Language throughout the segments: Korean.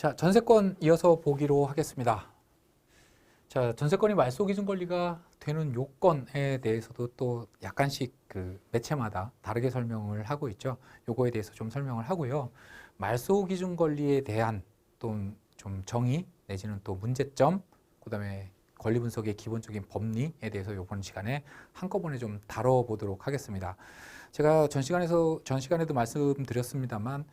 자, 전세권 이어서 보기로 하겠습니다. 자, 전세권이 말소 기준 권리가 되는 요건에 대해서도 또 약간씩 그 매체마다 다르게 설명을 하고 있죠. 요거에 대해서 좀 설명을 하고요. 말소 기준 권리에 대한 또 좀 정의 내지는 또 문제점, 그다음에 권리 분석의 기본적인 법리에 대해서 이번 시간에 한꺼번에 좀 다뤄보도록 하겠습니다. 제가 전 시간에도 말씀드렸습니다만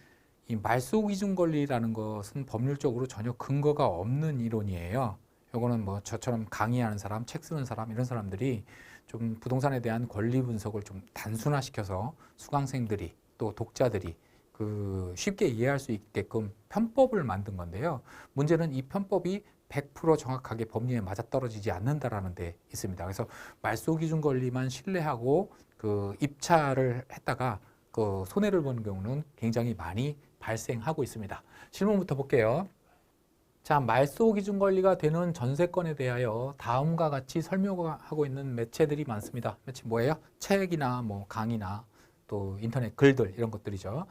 이 말소 기준 권리라는 것은 법률적으로 전혀 근거가 없는 이론이에요. 요거는 뭐 저처럼 강의하는 사람, 책 쓰는 사람 이런 사람들이 좀 부동산에 대한 권리 분석을 좀 단순화시켜서 수강생들이 또 독자들이 그 쉽게 이해할 수 있게끔 편법을 만든 건데요. 문제는 이 편법이 100% 정확하게 법리에 맞아떨어지지 않는다라는 데 있습니다. 그래서 말소 기준 권리만 신뢰하고 그 입찰을 했다가 그 손해를 보는 경우는 굉장히 많이 발생하고 있습니다. 질문부터 볼게요. 자, 말소 기준 권리가 되는 전세권에 대하여 다음과 같이 설명하고 있는 매체들이 많습니다. 매체 뭐예요? 책이나 뭐 강의나 또 인터넷 글들 이런 것들이죠.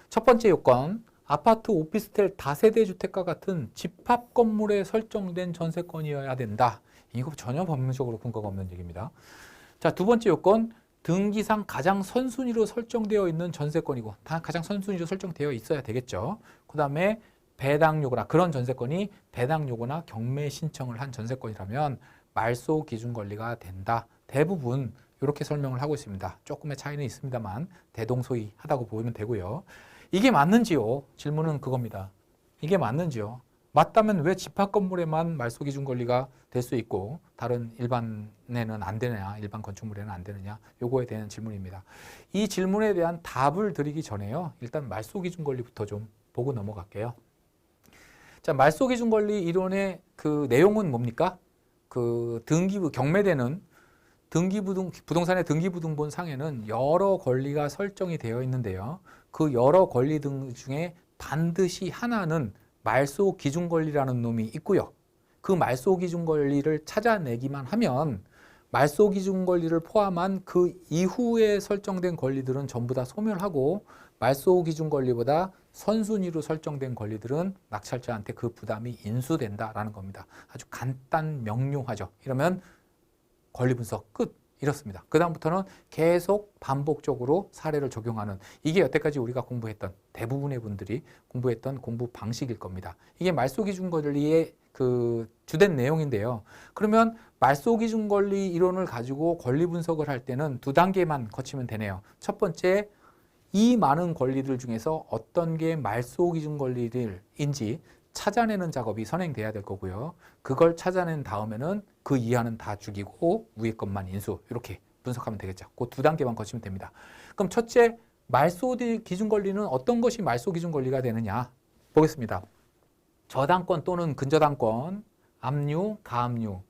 첫 번째 요건, 아파트, 오피스텔, 다세대 주택과 같은 집합 건물에 설정된 전세권이어야 된다. 이거 전혀 법률적으로 근거가 없는 얘기입니다. 자, 두 번째 요건, 등기상 가장 선순위로 설정되어 있는 전세권이고, 다 가장 선순위로 설정되어 있어야 되겠죠. 그 다음에 배당 요구나 그런 전세권이 배당 요구나 경매 신청을 한 전세권이라면 말소 기준 권리가 된다. 대부분 이렇게 설명을 하고 있습니다. 조금의 차이는 있습니다만 대동소이하다고 보면 되고요. 이게 맞는지요? 질문은 그겁니다. 이게 맞는지요? 맞다면 왜 집합 건물에만 말소 기준 권리가 될 수 있고 다른 일반에는 안 되느냐, 일반 건축물에는 안 되느냐, 요거에 대한 질문입니다. 이 질문에 대한 답을 드리기 전에요. 일단 말소 기준 권리부터 좀 보고 넘어갈게요. 자, 말소 기준 권리 이론의 그 내용은 뭡니까? 그 경매되는 부동산의 등기부등본 상에는 여러 권리가 설정이 되어 있는데요. 그 여러 권리 등 중에 반드시 하나는 말소 기준 권리라는 놈이 있고요. 그 말소 기준 권리를 찾아내기만 하면 말소 기준 권리를 포함한 그 이후에 설정된 권리들은 전부 다 소멸하고 말소 기준 권리보다 선순위로 설정된 권리들은 낙찰자한테 그 부담이 인수된다라는 겁니다. 아주 간단 명료하죠. 이러면 권리 분석 끝. 이렇습니다. 그 다음부터는 계속 반복적으로 사례를 적용하는, 이게 여태까지 우리가 공부했던 대부분의 분들이 공부했던 공부 방식일 겁니다. 이게 말소 기준 권리의 그 주된 내용인데요. 그러면 말소 기준 권리 이론을 가지고 권리 분석을 할 때는 두 단계만 거치면 되네요. 첫 번째, 이 많은 권리들 중에서 어떤 게 말소 기준 권리인지 찾아내는 작업이 선행돼야 될 거고요. 그걸 찾아낸 다음에는 그 이하는 다 죽이고 위에 것만 인수, 이렇게 분석하면 되겠죠. 그 두 단계만 거치면 됩니다. 그럼 첫째, 말소 기준 권리는 어떤 것이 말소 기준 권리가 되느냐 보겠습니다. 저당권 또는 근저당권, 압류, 가압류,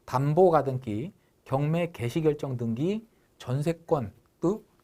담보 가등기, 경매 개시 결정 등기, 전세권,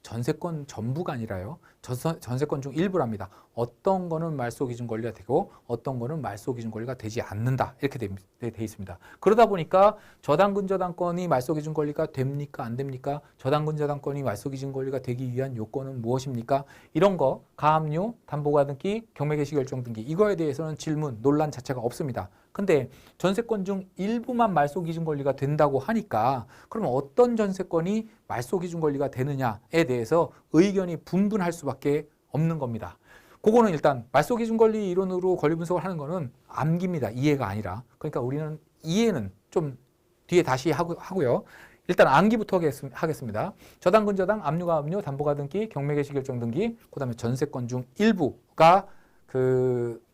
전세권 전부가 아니라요. 전세권 중 일부랍니다. 어떤 거는 말소 기준 권리가 되고 어떤 거는 말소 기준 권리가 되지 않는다. 이렇게 돼 있습니다. 그러다 보니까 저당 근저당권이 말소 기준 권리가 됩니까? 안 됩니까? 저당 근저당권이 말소 기준 권리가 되기 위한 요건은 무엇입니까? 이런 거, 가압류, 담보 가등기, 경매 개시 결정 등기, 이거에 대해서는 질문, 논란 자체가 없습니다. 근데 전세권 중 일부만 말소 기준 권리가 된다고 하니까 그럼 어떤 전세권이 말소 기준 권리가 되느냐에 대해서 의견이 분분할 수밖에 없는 겁니다. 그거는 일단 말소 기준 권리 이론으로 권리 분석을 하는 거는 암기입니다. 이해가 아니라. 그러니까 우리는 이해는 좀 뒤에 다시 하고요. 일단 암기부터 하겠습니다. 저당 근저당, 압류가 압류, 담보 가등기, 경매 개시 결정 등기, 그다음에 전세권 중 일부가 그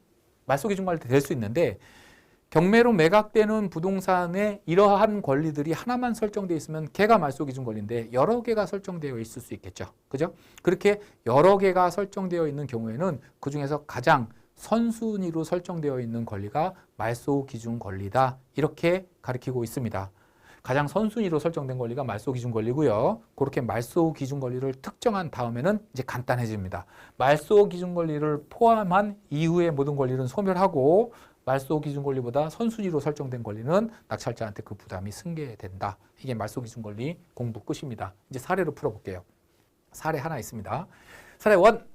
말소 기준 권리 될 수 있는데, 경매로 매각되는 부동산에 이러한 권리들이 하나만 설정되어 있으면 걔가 말소 기준 권리인데 여러 개가 설정되어 있을 수 있겠죠. 그죠? 그렇게 여러 개가 설정되어 있는 경우에는 그중에서 가장 선순위로 설정되어 있는 권리가 말소 기준 권리다. 이렇게 가리키고 있습니다. 가장 선순위로 설정된 권리가 말소 기준 권리고요. 그렇게 말소 기준 권리를 특정한 다음에는 이제 간단해집니다. 말소 기준 권리를 포함한 이후의 모든 권리는 소멸하고 말소 기준 권리보다 선순위로 설정된 권리는 낙찰자한테 그 부담이 승계된다. 이게 말소 기준 권리 공부 끝입니다. 이제 사례로 풀어볼게요. 사례 하나 있습니다. 사례 1.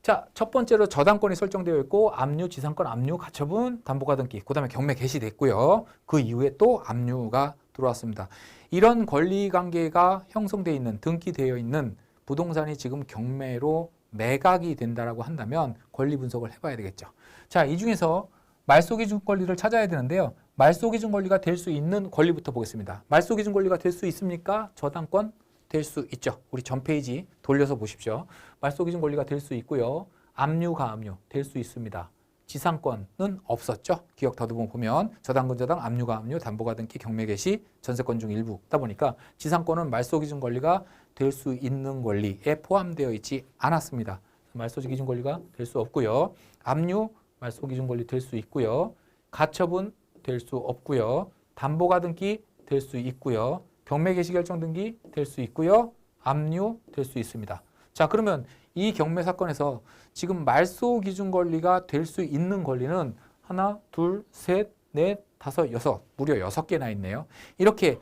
자, 첫 번째로 저당권이 설정되어 있고 압류, 지상권, 압류, 가처분, 담보가 등기, 그 다음에 경매 개시됐고요. 그 이후에 또 압류가 들어왔습니다. 이런 권리관계가 형성되어 있는, 등기되어 있는 부동산이 지금 경매로 매각이 된다라고 한다면 권리 분석을 해봐야 되겠죠. 자, 이 중에서 말소기준 권리를 찾아야 되는데요. 말소기준 권리가 될 수 있는 권리부터 보겠습니다. 말소기준 권리가 될 수 있습니까? 저당권 될 수 있죠. 우리 전 페이지 돌려서 보십시오. 말소기준 권리가 될 수 있고요. 압류, 가압류 될 수 있습니다. 지상권은 없었죠. 기억 더듬어 보면 저당권, 저당, 압류, 가압류, 담보가 등기, 경매 개시, 전세권 중 일부다 보니까 지상권은 말소기준 권리가 될 수 있는 권리에 포함되어 있지 않았습니다. 말소기준 권리가 될 수 없고요. 압류, 말소기준 권리 될 수 있고요. 가처분 될 수 없고요. 담보가 등기 될 수 있고요. 경매 개시 결정 등기 될 수 있고요. 압류 될 수 있습니다. 자, 그러면 이 경매 사건에서 지금 말소 기준 권리가 될 수 있는 권리는 하나, 둘, 셋, 넷, 다섯, 여섯, 무려 6개나 있네요. 이렇게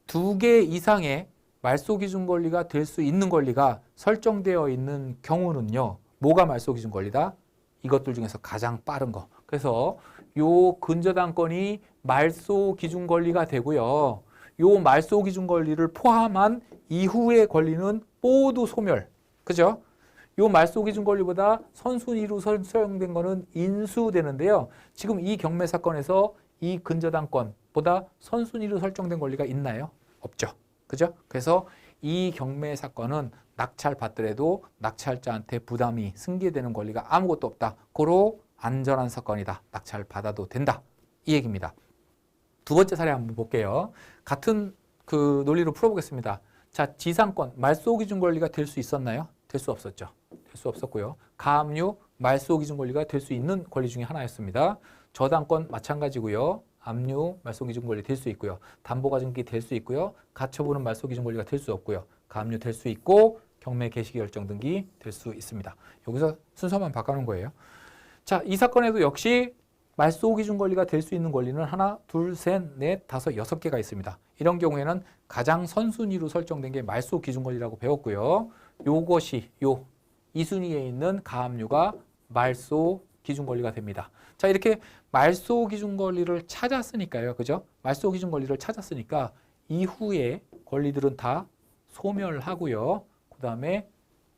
2개 이상의 말소 기준 권리가 될 수 있는 권리가 설정되어 있는 경우는요. 뭐가 말소 기준 권리다? 이것들 중에서 가장 빠른 거. 그래서 요 근저당권이 말소 기준 권리가 되고요. 요 말소 기준 권리를 포함한 이후의 권리는 모두 소멸. 그죠? 요 말소 기준 권리보다 선순위로 설정된 거는 인수되는데요. 지금 이 경매 사건에서 이 근저당권보다 선순위로 설정된 권리가 있나요? 없죠. 그죠? 그래서 이 경매 사건은 낙찰 받더라도 낙찰자한테 부담이 승계되는 권리가 아무것도 없다. 고로 안전한 사건이다. 낙찰 받아도 된다. 이 얘기입니다. 두 번째 사례 한번 볼게요. 같은 그 논리로 풀어보겠습니다. 자, 지상권, 말소 기준 권리가 될 수 있었나요? 될 수 없었죠. 될 수 없었고요. 가압류, 말소 기준 권리가 될 수 있는 권리 중에 하나였습니다. 저당권 마찬가지고요. 압류, 말소 기준 권리 될 수 있고요. 담보가 등기 될 수 있고요. 가처분은 말소 기준 권리가 될 수 없고요. 가압류 될 수 있고 경매 개시 결정 등기 될 수 있습니다. 여기서 순서만 바꿔놓은 거예요. 자, 이 사건에도 역시 말소 기준 권리가 될 수 있는 권리는 하나, 둘, 셋, 넷, 다섯, 6개가 있습니다. 이런 경우에는 가장 선순위로 설정된 게 말소 기준 권리라고 배웠고요. 요것이 이 순위에 있는 가압류가 말소 기준 권리가 됩니다. 자, 이렇게 말소 기준 권리를 찾았으니까요. 그죠? 말소 기준 권리를 찾았으니까 이후에 권리들은 다 소멸하고요. 그다음에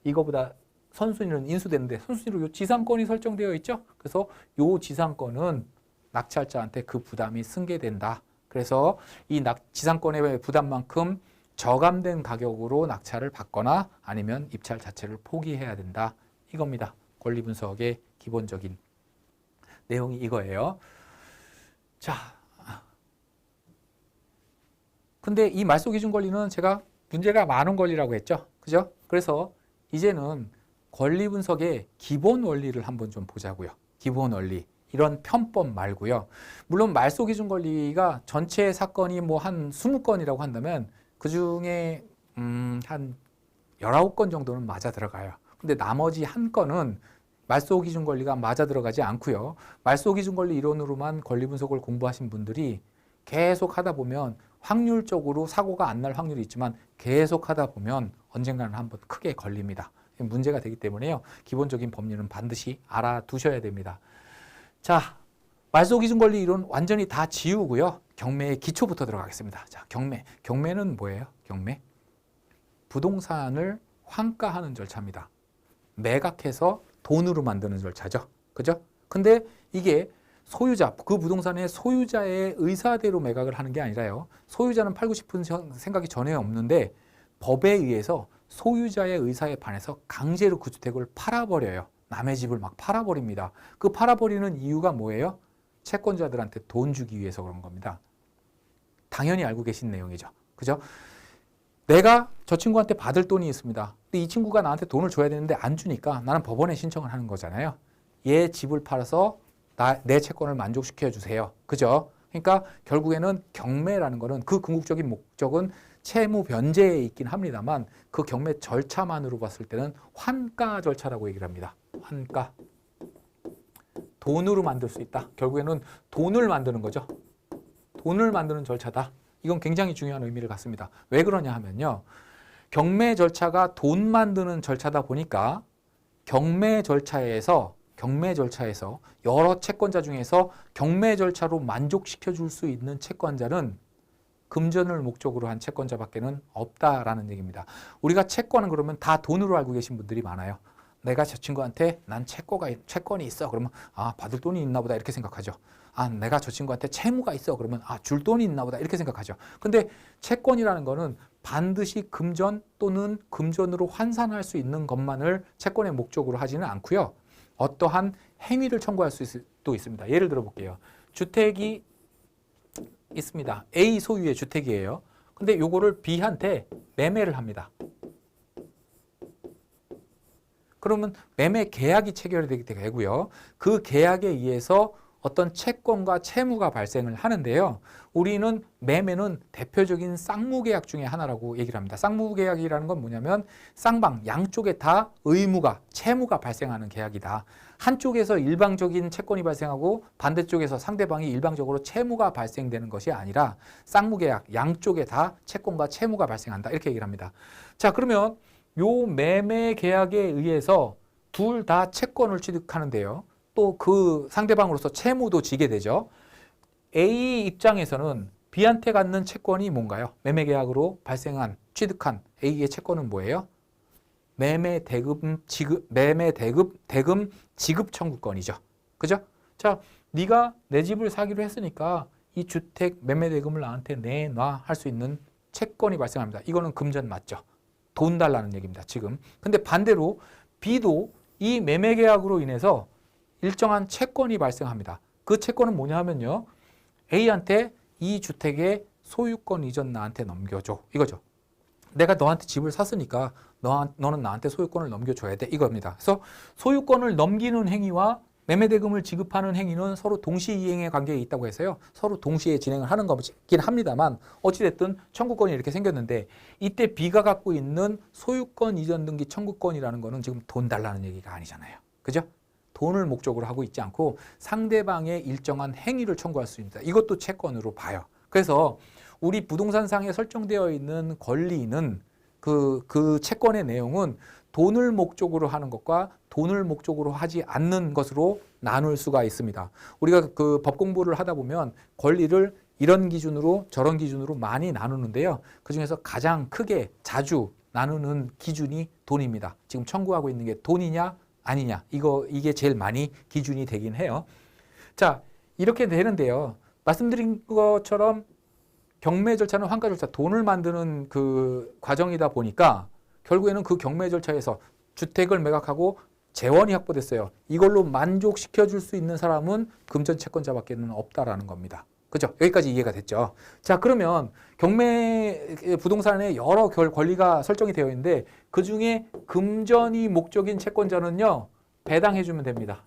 이거보다 선순위는 인수되는데 선순위로 요 지상권이 설정되어 있죠. 그래서 요 지상권은 낙찰자한테 그 부담이 승계된다. 그래서 이 지상권의 부담만큼 저감된 가격으로 낙찰을 받거나 아니면 입찰 자체를 포기해야 된다. 이겁니다. 권리 분석의 기본적인 내용이 이거예요. 자, 근데 이 말소 기준 권리는 제가 문제가 많은 권리라고 했죠. 그죠? 그래서 이제는 권리 분석의 기본 원리를 한번 좀 보자고요. 기본 원리. 이런 편법 말고요. 물론 말소 기준 권리가 전체 사건이 뭐 한 20건이라고 한다면 그중에 한 19건 정도는 맞아 들어가요. 근데 나머지 한 건은 말소 기준 권리가 맞아 들어가지 않고요. 말소 기준 권리 이론으로만 권리 분석을 공부하신 분들이 계속 하다 보면 확률적으로 사고가 안 날 확률이 있지만 계속 하다 보면 언젠가는 한번 크게 걸립니다. 문제가 되기 때문에요. 기본적인 법리는 반드시 알아두셔야 됩니다. 자, 말소 기준 권리 이론 완전히 다 지우고요. 경매의 기초부터 들어가겠습니다. 자, 경매는 뭐예요? 경매? 부동산을 환가하는 절차입니다. 매각해서 돈으로 만드는 절차죠. 그죠? 근데 이게 소유자, 그 부동산의 소유자의 의사대로 매각을 하는 게 아니라요. 소유자는 팔고 싶은 생각이 전혀 없는데 법에 의해서 소유자의 의사에 반해서 강제로 그 주택을 팔아버려요. 남의 집을 막 팔아버립니다. 그 팔아버리는 이유가 뭐예요? 채권자들한테 돈 주기 위해서 그런 겁니다. 당연히 알고 계신 내용이죠. 그죠? 내가 저 친구한테 받을 돈이 있습니다. 근데 이 친구가 나한테 돈을 줘야 되는데 안 주니까 나는 법원에 신청을 하는 거잖아요. 얘 집을 팔아서 내 채권을 만족시켜 주세요. 그죠? 그러니까 결국에는 경매라는 거는 그 궁극적인 목적은 채무 변제에 있긴 합니다만 그 경매 절차만으로 봤을 때는 환가 절차라고 얘기를 합니다. 환가. 돈으로 만들 수 있다. 결국에는 돈을 만드는 거죠. 돈을 만드는 절차다. 이건 굉장히 중요한 의미를 갖습니다. 왜 그러냐 하면요. 경매 절차가 돈 만드는 절차다 보니까 경매 절차에서 여러 채권자 중에서 경매 절차로 만족시켜 줄 수 있는 채권자는 금전을 목적으로 한 채권자밖에는 없다라는 얘기입니다. 우리가 채권은 그러면 다 돈으로 알고 계신 분들이 많아요. 내가 저 친구한테 난 채권이 있어. 그러면 아, 받을 돈이 있나 보다 이렇게 생각하죠. 아, 내가 저 친구한테 채무가 있어. 그러면 아, 줄 돈이 있나 보다 이렇게 생각하죠. 근데 채권이라는 거는 반드시 금전 또는 금전으로 환산할 수 있는 것만을 채권의 목적으로 하지는 않고요. 어떠한 행위를 청구할 수도 있습니다. 예를 들어 볼게요. 주택이 있습니다. A 소유의 주택이에요. 근데 요거를 B한테 매매를 합니다. 그러면 매매 계약이 체결되게 되고요. 그 계약에 의해서 어떤 채권과 채무가 발생을 하는데요. 우리는 매매는 대표적인 쌍무계약 중에 하나라고 얘기를 합니다. 쌍무계약이라는 건 뭐냐면 쌍방 양쪽에 다 의무가 채무가 발생하는 계약이다. 한쪽에서 일방적인 채권이 발생하고 반대쪽에서 상대방이 일방적으로 채무가 발생되는 것이 아니라 쌍무계약 양쪽에 다 채권과 채무가 발생한다. 이렇게 얘기를 합니다. 자, 그러면 요 매매 계약에 의해서 둘 다 채권을 취득하는데요. 또 그 상대방으로서 채무도 지게 되죠. A 입장에서는 B한테 갖는 채권이 뭔가요? 매매 계약으로 발생한 취득한 A의 채권은 뭐예요? 매매 대금 지급 청구권이죠. 그죠? 자, 네가 내 집을 사기로 했으니까 이 주택 매매 대금을 나한테 내놔 할 수 있는 채권이 발생합니다. 이거는 금전 맞죠? 돈 달라는 얘기입니다. 지금. 근데 반대로 B도 이 매매 계약으로 인해서 일정한 채권이 발생합니다. 그 채권은 뭐냐 하면요. A한테 이 주택의 소유권 이전 나한테 넘겨줘. 이거죠. 내가 너한테 집을 샀으니까 너는 나한테 소유권을 넘겨줘야 돼. 이겁니다. 그래서 소유권을 넘기는 행위와 매매대금을 지급하는 행위는 서로 동시이행의 관계에 있다고 해서요. 서로 동시에 진행을 하는 거긴 합니다만 어찌됐든 청구권이 이렇게 생겼는데 이때 B가 갖고 있는 소유권 이전 등기 청구권이라는 거는 지금 돈 달라는 얘기가 아니잖아요. 그죠? 돈을 목적으로 하고 있지 않고 상대방의 일정한 행위를 청구할 수 있습니다. 이것도 채권으로 봐요. 그래서 우리 부동산상에 설정되어 있는 권리는 그 채권의 내용은 돈을 목적으로 하는 것과 돈을 목적으로 하지 않는 것으로 나눌 수가 있습니다. 우리가 그 법 공부를 하다 보면 권리를 이런 기준으로 저런 기준으로 많이 나누는데요. 그중에서 가장 크게 자주 나누는 기준이 돈입니다. 지금 청구하고 있는 게 돈이냐 아니냐 이게 제일 많이 기준이 되긴 해요. 자, 이렇게 되는데요. 말씀드린 것처럼 경매 절차는 환가 절차, 돈을 만드는 그 과정이다 보니까 결국에는 그 경매 절차에서 주택을 매각하고 재원이 확보됐어요. 이걸로 만족시켜 줄 수 있는 사람은 금전 채권자밖에는 없다라는 겁니다. 그죠? 여기까지 이해가 됐죠? 자, 그러면 경매 부동산에 여러 권리가 설정이 되어 있는데 그중에 금전이 목적인 채권자는요. 배당해 주면 됩니다.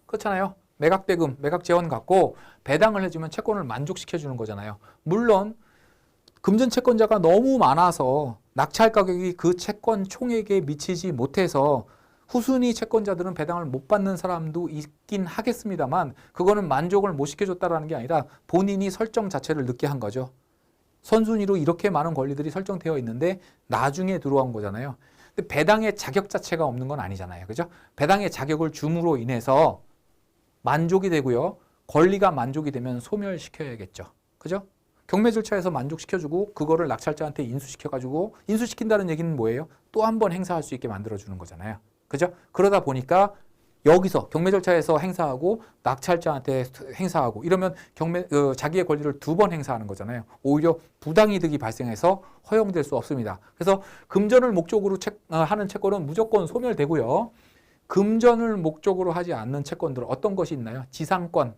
그렇잖아요? 매각대금, 매각재원 갖고 배당을 해주면 채권을 만족시켜 주는 거잖아요. 물론 금전 채권자가 너무 많아서 낙찰 가격이 그 채권 총액에 미치지 못해서 후순위 채권자들은 배당을 못 받는 사람도 있긴 하겠습니다만 그거는 만족을 못 시켜줬다는 게 아니라 본인이 설정 자체를 늦게 한 거죠. 선순위로 이렇게 많은 권리들이 설정되어 있는데 나중에 들어온 거잖아요. 근데 배당의 자격 자체가 없는 건 아니잖아요. 그죠? 배당의 자격을 줌으로 인해서 만족이 되고요. 권리가 만족이 되면 소멸시켜야겠죠. 그죠? 경매 절차에서 만족시켜주고 그거를 낙찰자한테 인수시켜가지고 인수시킨다는 얘기는 뭐예요? 또 한 번 행사할 수 있게 만들어주는 거잖아요. 그죠? 그러다 보니까 여기서 경매 절차에서 행사하고 낙찰자한테 행사하고 이러면 자기의 권리를 두 번 행사하는 거잖아요. 오히려 부당이득이 발생해서 허용될 수 없습니다. 그래서 금전을 목적으로 하는 채권은 무조건 소멸되고요. 금전을 목적으로 하지 않는 채권들 어떤 것이 있나요? 지상권.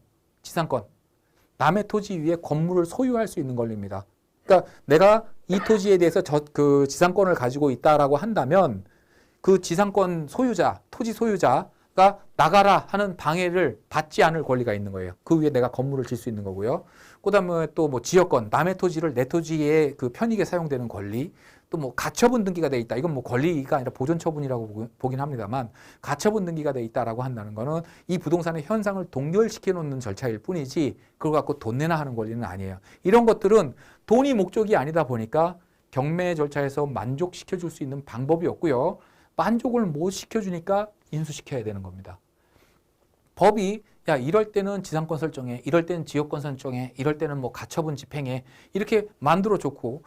남의 토지 위에 건물을 소유할 수 있는 권리입니다. 그러니까 내가 이 토지에 대해서 그 지상권을 가지고 있다라고 한다면 그 지상권 소유자, 토지 소유자가 나가라 하는 방해를 받지 않을 권리가 있는 거예요. 그 위에 내가 건물을 질 수 있는 거고요. 그다음에 또 뭐 지역권, 남의 토지를 내 토지에 그 편익에 사용되는 권리, 또 뭐 가처분 등기가 돼 있다. 이건 뭐 권리가 아니라 보존 처분이라고 보긴 합니다만 가처분 등기가 돼 있다라고 한다는 거는 이 부동산의 현상을 동결시켜 놓는 절차일 뿐이지 그걸 갖고 돈 내나 하는 권리는 아니에요. 이런 것들은 돈이 목적이 아니다 보니까 경매 절차에서 만족시켜 줄 수 있는 방법이 없고요. 만족을 못 시켜주니까 인수시켜야 되는 겁니다. 법이 야 이럴 때는 지상권 설정해, 이럴 때는 지역권 설정해, 이럴 때는 뭐 가처분 집행해 이렇게 만들어 놓고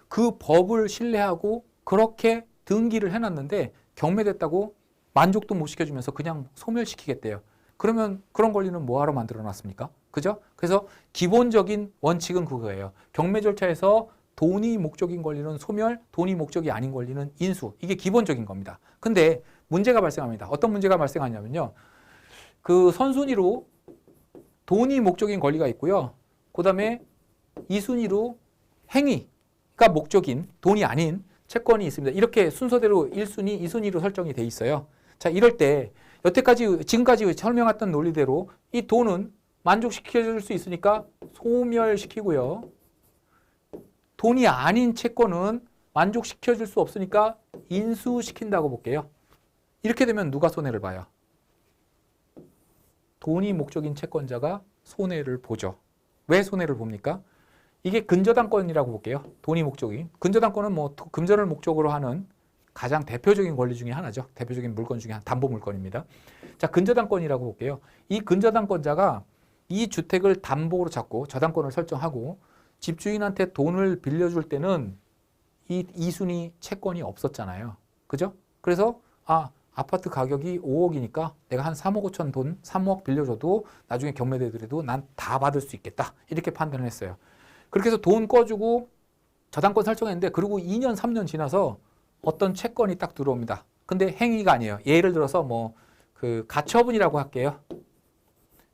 그 법을 신뢰하고 그렇게 등기를 해놨는데 경매됐다고 만족도 못 시켜주면서 그냥 소멸시키겠대요. 그러면 그런 권리는 뭐하러 만들어 놨습니까? 그죠? 그래서 기본적인 원칙은 그거예요. 경매 절차에서 돈이 목적인 권리는 소멸, 돈이 목적이 아닌 권리는 인수. 이게 기본적인 겁니다. 근데 문제가 발생합니다. 어떤 문제가 발생하냐면요. 그 선순위로 돈이 목적인 권리가 있고요. 그 다음에 2순위로 행위가 목적인 돈이 아닌 채권이 있습니다. 이렇게 순서대로 1순위, 2순위로 설정이 돼 있어요. 자, 이럴 때 지금까지 설명했던 논리대로 이 돈은 만족시켜줄 수 있으니까 소멸시키고요. 돈이 아닌 채권은 만족시켜줄 수 없으니까 인수시킨다고 볼게요. 이렇게 되면 누가 손해를 봐요? 돈이 목적인 채권자가 손해를 보죠. 왜 손해를 봅니까? 이게 근저당권이라고 볼게요. 돈이 목적이. 근저당권은 뭐 금전을 목적으로 하는 가장 대표적인 권리 중에 하나죠. 대표적인 물건 중에 담보 물건입니다. 자, 근저당권이라고 볼게요. 이 근저당권자가 이 주택을 담보로 잡고 저당권을 설정하고 집주인한테 돈을 빌려줄 때는 이 2순위 채권이 없었잖아요. 그죠? 그래서 아파트 가격이 5억이니까 내가 한 3억 5천 돈 3억 빌려줘도 나중에 경매되더라도 난 다 받을 수 있겠다. 이렇게 판단을 했어요. 그렇게 해서 돈 꺼주고 저당권 설정했는데 그리고 2년 3년 지나서 어떤 채권이 딱 들어옵니다. 근데 행위가 아니에요. 예를 들어서 뭐 그 가처분이라고 할게요.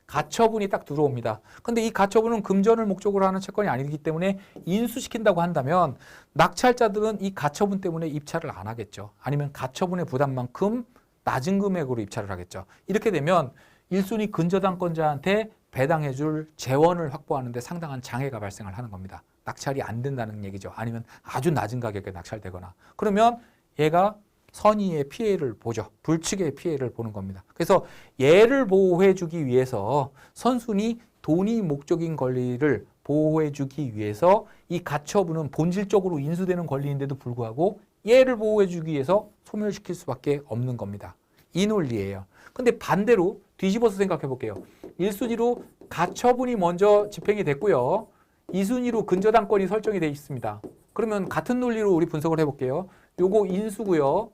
가처분이 딱 들어옵니다. 근데 이 가처분은 금전을 목적으로 하는 채권이 아니기 때문에 인수시킨다고 한다면 낙찰자들은 이 가처분 때문에 입찰을 안 하겠죠. 아니면 가처분의 부담만큼 낮은 금액으로 입찰을 하겠죠. 이렇게 되면 1순위 근저당권자한테 배당해줄 재원을 확보하는 데 상당한 장애가 발생을 하는 겁니다. 낙찰이 안 된다는 얘기죠. 아니면 아주 낮은 가격에 낙찰되거나. 그러면 얘가 선의의 피해를 보죠. 불측의 피해를 보는 겁니다. 그래서 얘를 보호해주기 위해서 선순위 돈이 목적인 권리를 보호해주기 위해서 이 가처분은 본질적으로 인수되는 권리인데도 불구하고 얘를 보호해주기 위해서 소멸시킬 수밖에 없는 겁니다. 이 논리예요. 근데 반대로 뒤집어서 생각해 볼게요. 1순위로 가처분이 먼저 집행이 됐고요. 2순위로 근저당권이 설정이 되어 있습니다. 그러면 같은 논리로 우리 분석을 해볼게요. 요거 인수고요.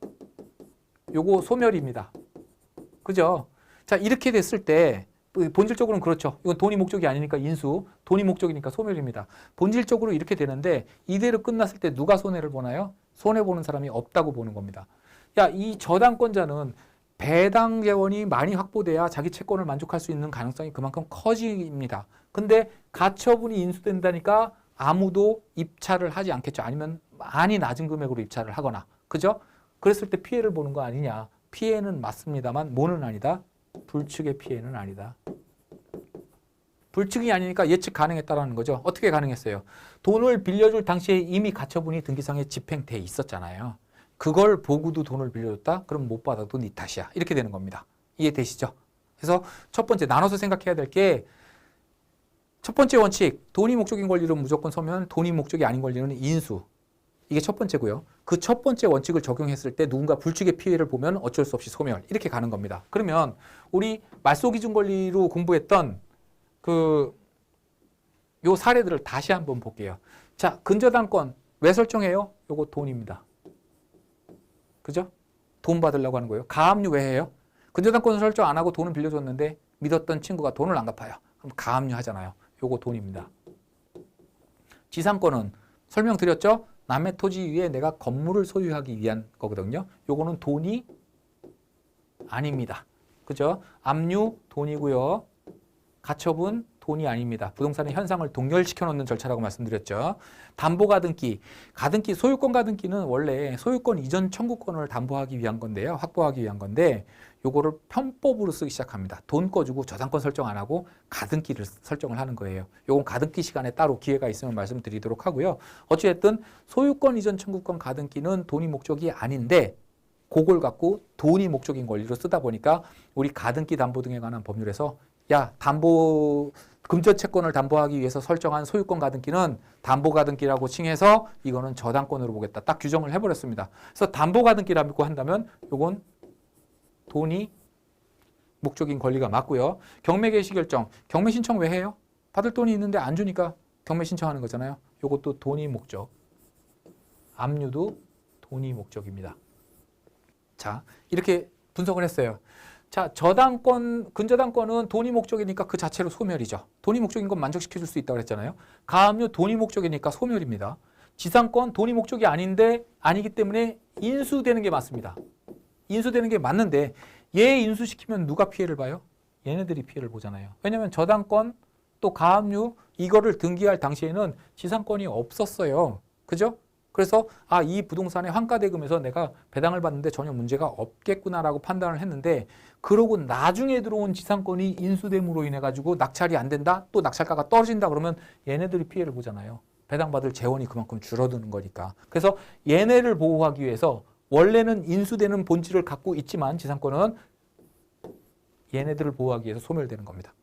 요거 소멸입니다. 그죠? 자, 이렇게 됐을 때 본질적으로는 그렇죠. 이건 돈이 목적이 아니니까 인수, 돈이 목적이니까 소멸입니다. 본질적으로 이렇게 되는데 이대로 끝났을 때 누가 손해를 보나요? 손해보는 사람이 없다고 보는 겁니다. 야, 이 저당권자는 배당 재원이 많이 확보돼야 자기 채권을 만족할 수 있는 가능성이 그만큼 커집니다. 근데 가처분이 인수된다니까 아무도 입찰을 하지 않겠죠. 아니면 많이 낮은 금액으로 입찰을 하거나. 그죠? 그랬을 때 피해를 보는 거 아니냐. 피해는 맞습니다만 뭐는 아니다. 불측의 피해는 아니다. 불측이 아니니까 예측 가능했다라는 거죠. 어떻게 가능했어요? 돈을 빌려줄 당시에 이미 가처분이 등기상에 집행돼 있었잖아요. 그걸 보고도 돈을 빌려줬다? 그럼 못 받아도 네 탓이야. 이렇게 되는 겁니다. 이해되시죠? 그래서 첫 번째 나눠서 생각해야 될 게 첫 번째 원칙, 돈이 목적인 권리로 무조건 서면 돈이 목적이 아닌 권리는 인수. 이게 첫 번째고요. 그 첫 번째 원칙을 적용했을 때 누군가 불측의 피해를 보면 어쩔 수 없이 소멸. 이렇게 가는 겁니다. 그러면 우리 말소기준 권리로 공부했던 요 사례들을 다시 한번 볼게요. 자, 근저당권 왜 설정해요? 요거 돈입니다. 그죠? 돈 받으려고 하는 거예요. 가압류 왜 해요? 근저당권을 설정 안 하고 돈을 빌려줬는데 믿었던 친구가 돈을 안 갚아요. 그럼 가압류 하잖아요. 요거 돈입니다. 지상권은 설명드렸죠? 남의 토지 위에 내가 건물을 소유하기 위한 거거든요. 요거는 돈이 아닙니다. 그죠? 압류 돈이고요. 가처분 돈이 아닙니다. 부동산의 현상을 동결시켜 놓는 절차라고 말씀드렸죠. 담보가등기, 소유권 가등기는 원래 소유권 이전 청구권을 담보하기 위한 건데요. 확보하기 위한 건데 요거를 편법으로 쓰기 시작합니다. 돈 꺼주고 저당권 설정 안 하고 가등기를 설정을 하는 거예요. 요건 가등기 시간에 따로 기회가 있으면 말씀드리도록 하고요. 어찌됐든 소유권 이전 청구권 가등기는 돈이 목적이 아닌데 그걸 갖고 돈이 목적인 권리로 쓰다 보니까 우리 가등기 담보 등에 관한 법률에서 야, 담보 금전채권을 담보하기 위해서 설정한 소유권 가등기는 담보가등기라고 칭해서 이거는 저당권으로 보겠다. 딱 규정을 해버렸습니다. 그래서 담보가등기라고 한다면 이건 돈이 목적인 권리가 맞고요. 경매 개시 결정, 경매 신청 왜 해요? 받을 돈이 있는데 안 주니까 경매 신청하는 거잖아요. 이것도 돈이 목적. 압류도 돈이 목적입니다. 자, 이렇게 분석을 했어요. 자, 저당권, 근저당권은 돈이 목적이니까 그 자체로 소멸이죠. 돈이 목적인 건 만족시켜 줄 수 있다고 그랬잖아요. 가압류 돈이 목적이니까 소멸입니다. 지상권 돈이 목적이 아니기 때문에 인수되는 게 맞습니다. 인수되는 게 맞는데 얘 인수시키면 누가 피해를 봐요? 얘네들이 피해를 보잖아요. 왜냐하면 저당권 또 가압류 이거를 등기할 당시에는 지상권이 없었어요. 그죠? 그래서 이 부동산의 환가대금에서 내가 배당을 받는데 전혀 문제가 없겠구나라고 판단을 했는데 그러고 나중에 들어온 지상권이 인수됨으로 인해 가지고 낙찰이 안 된다? 또 낙찰가가 떨어진다 그러면 얘네들이 피해를 보잖아요. 배당받을 재원이 그만큼 줄어드는 거니까. 그래서 얘네를 보호하기 위해서 원래는 인수되는 본질을 갖고 있지만 지상권은 얘네들을 보호하기 위해서 소멸되는 겁니다.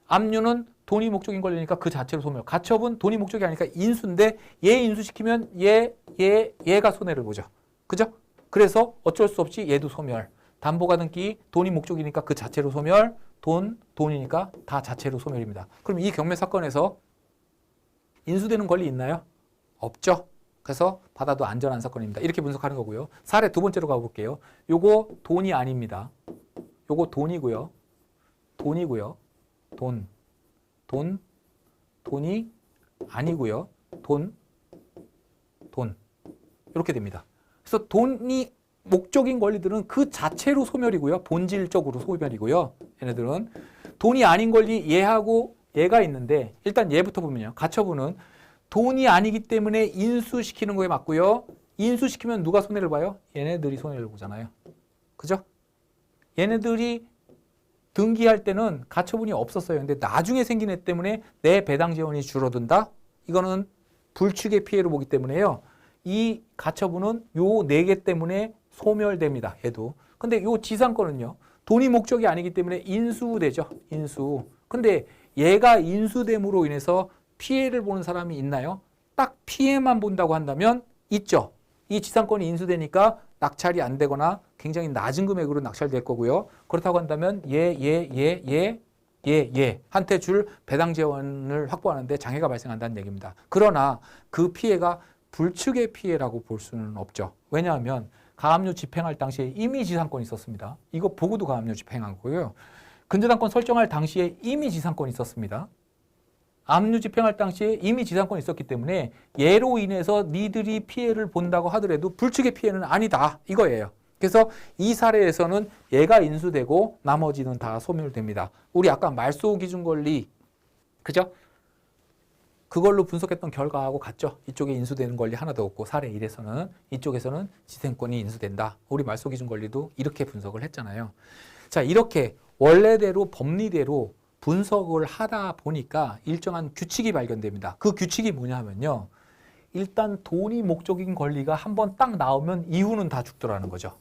압류는 돈이 목적인 권리니까 그 자체로 소멸. 가처분 돈이 목적이 아니니까 인수인데 얘 인수시키면 얘가 손해를 보죠. 그죠? 그래서 어쩔 수 없이 얘도 소멸. 담보가등기 돈이 목적이니까 그 자체로 소멸. 돈이니까 다 자체로 소멸입니다. 그럼 이 경매 사건에서 인수되는 권리 있나요? 없죠. 그래서 받아도 안전한 사건입니다. 이렇게 분석하는 거고요. 사례 두 번째로 가볼게요. 요거 돈이 아닙니다. 요거 돈이고요. 돈이 아니고요. 돈 이렇게 됩니다. 그래서 돈이 목적인 권리들은 그 자체로 소멸이고요. 본질적으로 소멸이고요. 얘네들은 돈이 아닌 권리 얘하고 얘가 있는데 일단 얘부터 보면요. 가처분은 돈이 아니기 때문에 인수시키는 거에 맞고요. 인수시키면 누가 손해를 봐요? 얘네들이 손해를 보잖아요. 그죠? 얘네들이 등기할 때는 가처분이 없었어요. 근데 나중에 생긴 애 때문에 내 배당 재원이 줄어든다? 이거는 불축의 피해를 보기 때문에요. 이 가처분은 요 4개 때문에 소멸됩니다. 얘도. 근데 요 지상권은요. 돈이 목적이 아니기 때문에 인수되죠. 인수. 근데 얘가 인수됨으로 인해서 피해를 보는 사람이 있나요? 딱 피해만 본다고 한다면 있죠. 이 지상권이 인수되니까 낙찰이 안 되거나 굉장히 낮은 금액으로 낙찰될 거고요. 그렇다고 한다면 한테 줄 배당 재원을 확보하는데 장애가 발생한다는 얘기입니다. 그러나 그 피해가 불축의 피해라고 볼 수는 없죠. 왜냐하면 가압류 집행할 당시에 이미 지상권이 있었습니다. 이거 보고도 가압류 집행한 거고요. 근저당권 설정할 당시에 이미 지상권이 있었습니다. 압류 집행할 당시에 이미 지상권이 있었기 때문에 얘로 인해서 니들이 피해를 본다고 하더라도 불축의 피해는 아니다 이거예요. 그래서 이 사례에서는 얘가 인수되고 나머지는 다 소멸됩니다. 우리 아까 말소기준권리 그죠? 그걸로 분석했던 결과하고 같죠. 이쪽에 인수되는 권리 하나도 없고 사례 1에서는 이쪽에서는 지생권이 인수된다. 우리 말소기준권리도 이렇게 분석을 했잖아요. 자, 이렇게 원래대로 법리대로 분석을 하다 보니까 일정한 규칙이 발견됩니다. 그 규칙이 뭐냐면요. 일단 돈이 목적인 권리가 한번 딱 나오면 이후는 다 죽더라는 거죠.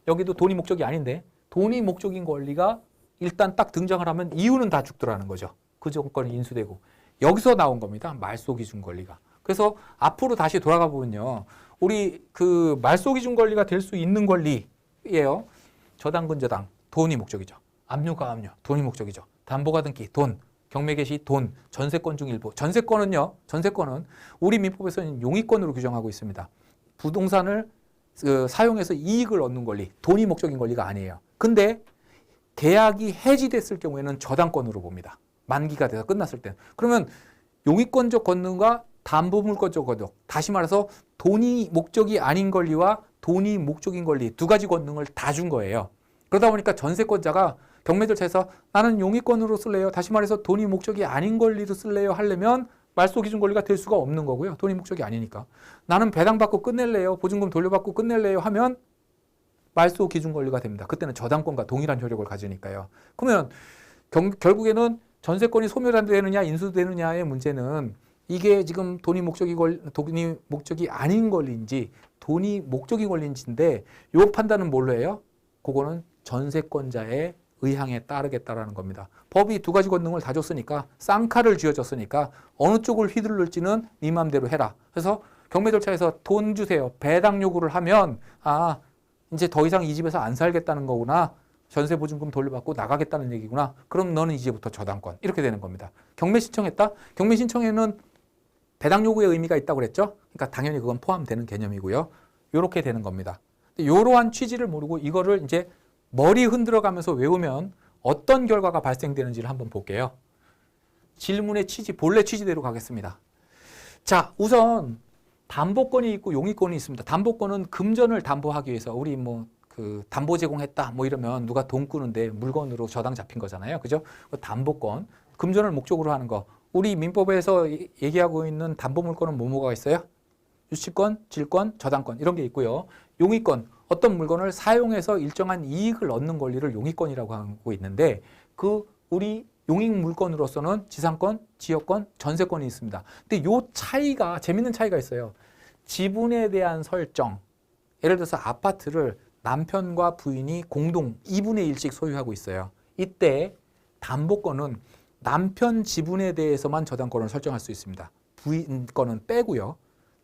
여기도 돈이 목적이 아닌데 돈이 목적인 권리가 일단 딱 등장을 하면 이후는 다 죽더라는 거죠. 그 조건이 인수되고. 여기서 나온 겁니다. 말소기준 권리가. 그래서 앞으로 다시 돌아가 보면요. 우리 그 말소기준 권리가 될 수 있는 권리예요. 저당, 근저당, 돈이 목적이죠. 압류가 압류, 돈이 목적이죠. 담보가등기, 돈, 경매개시, 돈, 전세권 중 일부. 전세권은 우리 민법에서는 용의권으로 규정하고 있습니다. 부동산을 사용해서 이익을 얻는 권리, 돈이 목적인 권리가 아니에요. 근데 계약이 해지됐을 경우에는 저당권으로 봅니다. 만기가 돼서 끝났을 때. 그러면 용의권적 권능과 담보물권적 권능, 다시 말해서 돈이 목적이 아닌 권리와 돈이 목적인 권리 두 가지 권능을 다 준 거예요. 그러다 보니까 전세권자가 경매 절차에서 나는 용의권으로 쓸래요. 다시 말해서 돈이 목적이 아닌 권리로 쓸래요 하려면 말소기준 권리가 될 수가 없는 거고요. 돈이 목적이 아니니까. 나는 배당받고 끝낼래요. 보증금 돌려받고 끝낼래요 하면 말소기준 권리가 됩니다. 그때는 저당권과 동일한 효력을 가지니까요. 그러면 결국에는 전세권이 소멸되느냐 인수되느냐의 문제는 이게 지금 돈이 목적이 아닌 권리인지 돈이 목적인 권리인지인데 이 판단은 뭘로 해요? 그거는 전세권자의 의향에 따르겠다라는 겁니다. 법이 두 가지 권능을 다 줬으니까 쌍칼을 쥐어줬으니까 어느 쪽을 휘둘를지는 네 맘대로 해라. 그래서 경매 절차에서 돈 주세요. 배당 요구를 하면 이제 더 이상 이 집에서 안 살겠다는 거구나. 전세 보증금 돌려받고 나가겠다는 얘기구나. 그럼 너는 이제부터 저당권. 이렇게 되는 겁니다. 경매 신청했다? 경매 신청에는 배당 요구의 의미가 있다고 그랬죠? 그러니까 당연히 그건 포함되는 개념이고요. 이렇게 되는 겁니다. 이러한 취지를 모르고 이거를 이제 머리 흔들어가면서 외우면 어떤 결과가 발생되는지를 한번 볼게요. 질문의 취지, 본래 취지대로 가겠습니다. 자, 우선 담보권이 있고 용의권이 있습니다. 담보권은 금전을 담보하기 위해서 우리 그 담보 제공했다 이러면 누가 돈 꾸는데 물건으로 저당 잡힌 거잖아요. 그죠? 담보권, 금전을 목적으로 하는 거. 우리 민법에서 얘기하고 있는 담보 물건은 뭐가 있어요? 유치권, 질권, 저당권 이런 게 있고요. 용의권, 어떤 물건을 사용해서 일정한 이익을 얻는 권리를 용의권이라고 하고 있는데 그 우리 용익 물건으로서는 지상권, 지역권, 전세권이 있습니다. 근데 요 차이가 재밌는 차이가 있어요. 지분에 대한 설정. 예를 들어서 아파트를 남편과 부인이 공동 2분의 1씩 소유하고 있어요. 이때 담보권은 남편 지분에 대해서만 저당권을 설정할 수 있습니다. 부인 거는 빼고요.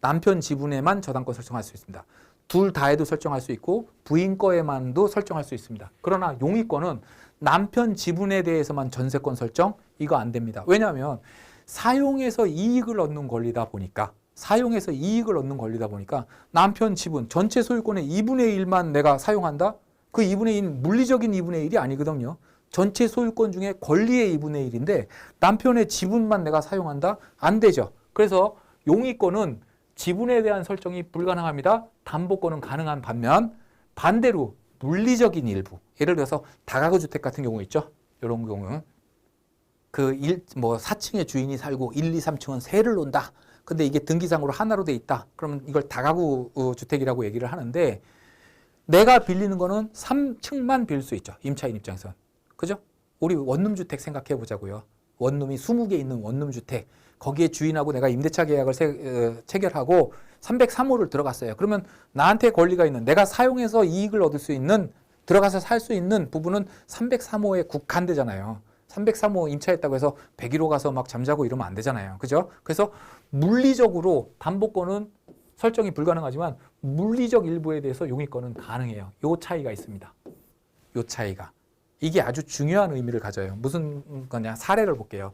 남편 지분에만 저당권 설정할 수 있습니다. 둘 다에도 설정할 수 있고 부인 거에만도 설정할 수 있습니다. 그러나 용의권은 남편 지분에 대해서만 전세권 설정 이거 안 됩니다. 왜냐하면 사용해서 이익을 얻는 권리다 보니까 남편 지분 전체 소유권의 2분의 1만 내가 사용한다? 그 2분의 1 물리적인 2분의 1이 아니거든요. 전체 소유권 중에 권리의 2분의 1인데 남편의 지분만 내가 사용한다? 안 되죠. 그래서 용의권은 지분에 대한 설정이 불가능합니다. 담보권은 가능한 반면 반대로 물리적인 일부, 예를 들어서 다가구 주택 같은 경우 있죠. 이런 경우 4층에 주인이 살고 1, 2, 3층은 세를 논다. 근데 이게 등기상으로 하나로 돼 있다. 그러면 이걸 다가구 주택이라고 얘기를 하는데 내가 빌리는 거는 3층만 빌릴 수 있죠. 임차인 입장에서는. 그죠? 우리 원룸 주택 생각해 보자고요. 원룸이 20개 있는 원룸 주택. 거기에 주인하고 내가 임대차 계약을 체결하고 303호를 들어갔어요. 그러면 나한테 권리가 있는 내가 사용해서 이익을 얻을 수 있는 들어가서 살 수 있는 부분은 303호에 국한되잖아요. 303호 임차했다고 해서 101호 가서 막 잠자고 이러면 안 되잖아요. 그죠? 그래서 물리적으로 담보권은 설정이 불가능하지만 물리적 일부에 대해서 용의권은 가능해요. 요 차이가 있습니다. 요 차이가. 이게 아주 중요한 의미를 가져요. 무슨 거냐? 사례를 볼게요.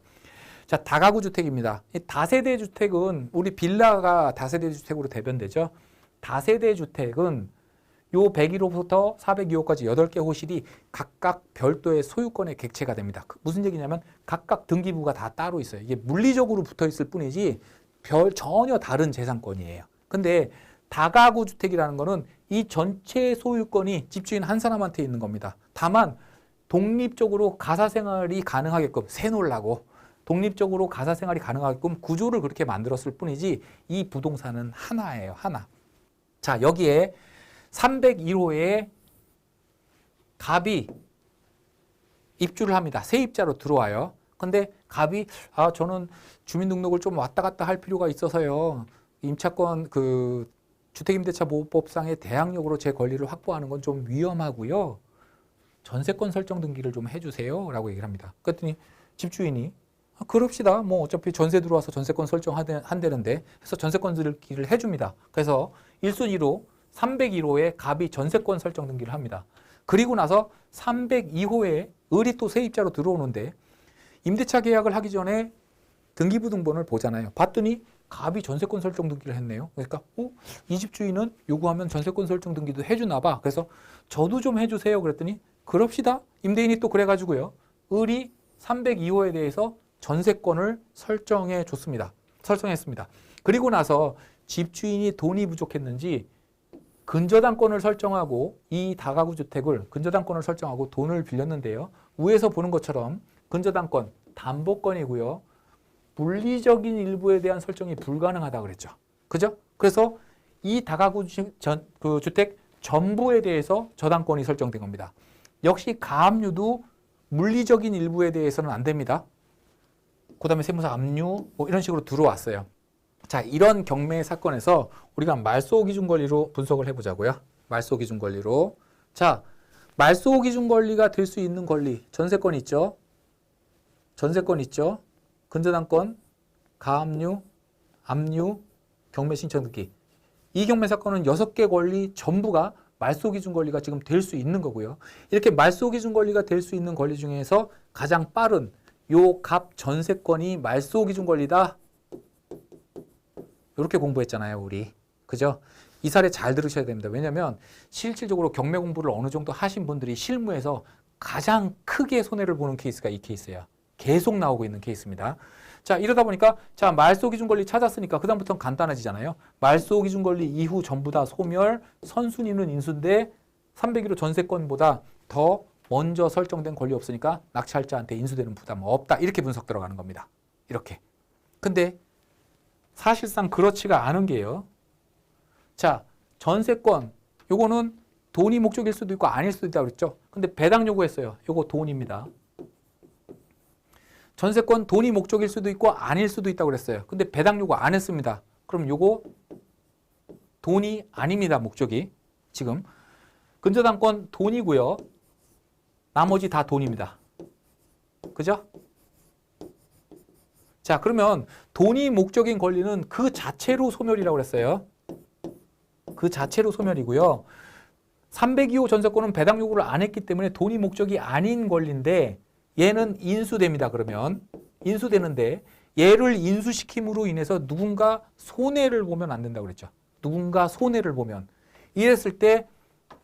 자, 다가구 주택입니다. 이 다세대 주택은 우리 빌라가 다세대 주택으로 대변되죠. 다세대 주택은 요 101호부터 402호까지 8개 호실이 각각 별도의 소유권의 객체가 됩니다. 무슨 얘기냐면 각각 등기부가 다 따로 있어요. 이게 물리적으로 붙어 있을 뿐이지 전혀 다른 재산권이에요. 근데 다가구 주택이라는 거는 이 전체 소유권이 집주인 한 사람한테 있는 겁니다. 다만 독립적으로 가사생활이 가능하게끔 세놓으려고 독립적으로 가사생활이 가능하게끔 구조를 그렇게 만들었을 뿐이지 이 부동산은 하나예요. 하나. 자, 여기에 301호에 갑이 입주를 합니다. 세입자로 들어와요. 근데 갑이 저는 주민등록을 좀 왔다 갔다 할 필요가 있어서요. 임차권 주택임대차보호법상의 대항력으로 제 권리를 확보하는 건 좀 위험하고요. 전세권 설정 등기를 좀 해주세요. 라고 얘기를 합니다. 그랬더니 집주인이 그럽시다. 어차피 전세 들어와서 전세권 설정한다는데 해서 전세권 등기를 해줍니다. 그래서 1순위로 301호에 갑이 전세권 설정 등기를 합니다. 그리고 나서 302호에 을이 또 세입자로 들어오는데 임대차 계약을 하기 전에 등기부등본을 보잖아요. 봤더니 갑이 전세권 설정 등기를 했네요. 그러니까 이 집주인은 요구하면 전세권 설정 등기도 해주나 봐. 그래서 저도 좀 해주세요. 그랬더니 그럽시다. 임대인이 또 그래가지고요. 을이 302호에 대해서 전세권을 설정했습니다. 그리고 나서 집주인이 돈이 부족했는지 근저당권을 설정하고 이 다가구 주택을 근저당권을 설정하고 돈을 빌렸는데요. 위에서 보는 것처럼 근저당권 담보권이고요. 물리적인 일부에 대한 설정이 불가능하다 그랬죠. 그죠? 그래서 이 다가구 주택 전부에 대해서 저당권이 설정된 겁니다. 역시 가압류도 물리적인 일부에 대해서는 안 됩니다. 그 다음에 세무사 압류 이런 식으로 들어왔어요. 자, 이런 경매 사건에서 우리가 말소 기준 권리로 분석을 해보자고요. 말소 기준 권리로. 자, 말소 기준 권리가 될 수 있는 권리, 전세권 있죠? 전세권 있죠? 근저당권, 가압류, 압류, 경매 신청 듣기. 이 경매 사건은 6개 권리 전부가 말소 기준 권리가 지금 될 수 있는 거고요. 이렇게 말소 기준 권리가 될 수 있는 권리 중에서 가장 빠른 요 갑 전세권이 말소 기준 권리다. 이렇게 공부했잖아요, 우리. 그죠? 이 사례 잘 들으셔야 됩니다. 왜냐하면 실질적으로 경매 공부를 어느 정도 하신 분들이 실무에서 가장 크게 손해를 보는 케이스가 이 케이스예요. 계속 나오고 있는 케이스입니다. 자, 이러다 보니까 자, 말소 기준 권리 찾았으니까 그다음부터는 간단해지잖아요. 말소 기준 권리 이후 전부 다 소멸, 선순위는 인수인데 301호 전세권보다 더 먼저 설정된 권리 없으니까 낙찰자한테 인수되는 부담 없다. 이렇게 분석 들어가는 겁니다. 이렇게. 근데 사실상 그렇지가 않은 게요. 자, 전세권 요거는 돈이 목적일 수도 있고 아닐 수도 있다고 그랬죠. 근데 배당 요구했어요. 요거 돈입니다. 전세권 돈이 목적일 수도 있고 아닐 수도 있다고 그랬어요. 근데 배당 요구 안 했습니다. 그럼 요거 돈이 아닙니다. 목적이. 지금 근저당권 돈이고요. 나머지 다 돈입니다. 그죠? 자, 그러면 돈이 목적인 권리는 그 자체로 소멸이라고 그랬어요. 그 자체로 소멸이고요. 302호 전세권은 배당 요구를 안 했기 때문에 돈이 목적이 아닌 권리인데 얘는 인수됩니다. 그러면 인수되는데 얘를 인수시킴으로 인해서 누군가 손해를 보면 안 된다고 그랬죠. 누군가 손해를 보면. 이랬을 때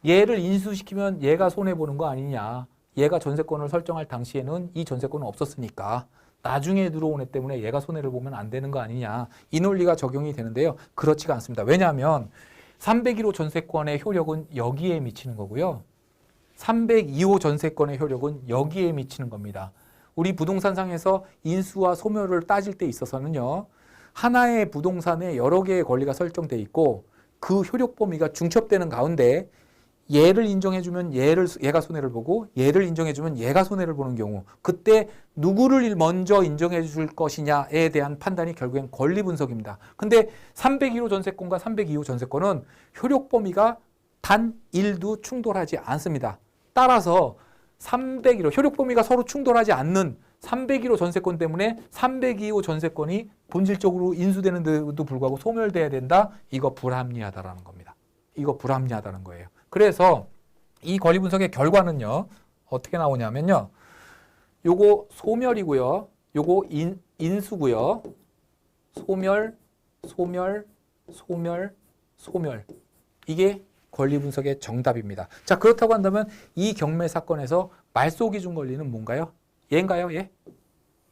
얘를 인수시키면 얘가 손해보는 거 아니냐. 얘가 전세권을 설정할 당시에는 이 전세권은 없었으니까 나중에 들어온 애 때문에 얘가 손해를 보면 안 되는 거 아니냐. 이 논리가 적용이 되는데요. 그렇지가 않습니다. 왜냐하면 301호 전세권의 효력은 여기에 미치는 거고요. 302호 전세권의 효력은 여기에 미치는 겁니다. 우리 부동산상에서 인수와 소멸을 따질 때 있어서는요. 하나의 부동산에 여러 개의 권리가 설정돼 있고 그 효력 범위가 중첩되는 가운데 얘를 인정해주면 얘가 손해를 보고 얘를 인정해주면 얘가 손해를 보는 경우 그때 누구를 먼저 인정해 줄 것이냐에 대한 판단이 결국엔 권리 분석입니다. 근데 301호 전세권과 302호 전세권은 효력 범위가 단 1도 충돌하지 않습니다. 따라서 301호 효력 범위가 서로 충돌하지 않는 301호 전세권 때문에 302호 전세권이 본질적으로 인수되는데도 불구하고 소멸돼야 된다? 이거 불합리하다라는 겁니다. 이거 불합리하다는 거예요. 그래서 이 권리 분석의 결과는요. 어떻게 나오냐면요. 요거 소멸이고요. 요거 인수고요. 소멸, 소멸, 소멸, 소멸. 이게 권리 분석의 정답입니다. 자, 그렇다고 한다면 이 경매 사건에서 말소 기준 권리는 뭔가요? 얘인가요? 얘?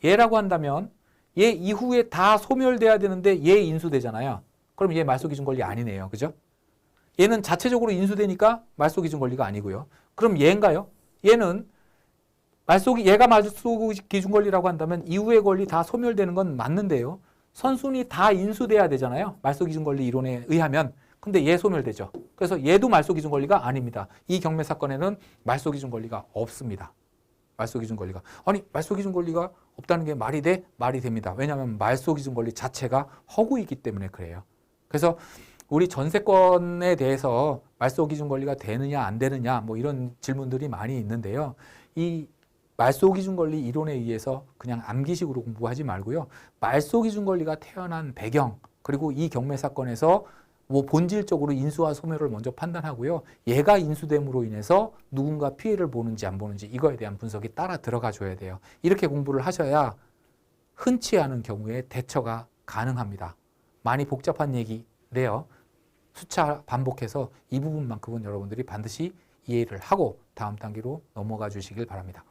얘라고 한다면 얘 이후에 다 소멸돼야 되는데 얘 인수되잖아요. 그럼 얘 말소 기준 권리 아니네요. 그죠? 얘는 자체적으로 인수되니까 말소 기준 권리가 아니고요. 그럼 얘인가요? 얘는 얘가 말소 기준 권리라고 한다면 이후의 권리 다 소멸되는 건 맞는데요. 선순위 다 인수돼야 되잖아요. 말소 기준 권리 이론에 의하면. 근데 얘 소멸되죠. 그래서 얘도 말소 기준 권리가 아닙니다. 이 경매 사건에는 말소 기준 권리가 없습니다. 말소 기준 권리가. 아니, 말소 기준 권리가 없다는 게 말이 돼? 말이 됩니다. 왜냐하면 말소 기준 권리 자체가 허구이기 때문에 그래요. 그래서 우리 전세권에 대해서 말소 기준 권리가 되느냐 안 되느냐 뭐 이런 질문들이 많이 있는데요. 이 말소 기준 권리 이론에 의해서 그냥 암기식으로 공부하지 말고요. 말소 기준 권리가 태어난 배경 그리고 이 경매 사건에서 뭐 본질적으로 인수와 소멸을 먼저 판단하고요. 얘가 인수됨으로 인해서 누군가 피해를 보는지 안 보는지 이거에 대한 분석이 따라 들어가 줘야 돼요. 이렇게 공부를 하셔야 흔치 않은 경우에 대처가 가능합니다. 많이 복잡한 얘기인데요. 수차 반복해서 이 부분만큼은 여러분들이 반드시 이해를 하고 다음 단계로 넘어가 주시길 바랍니다.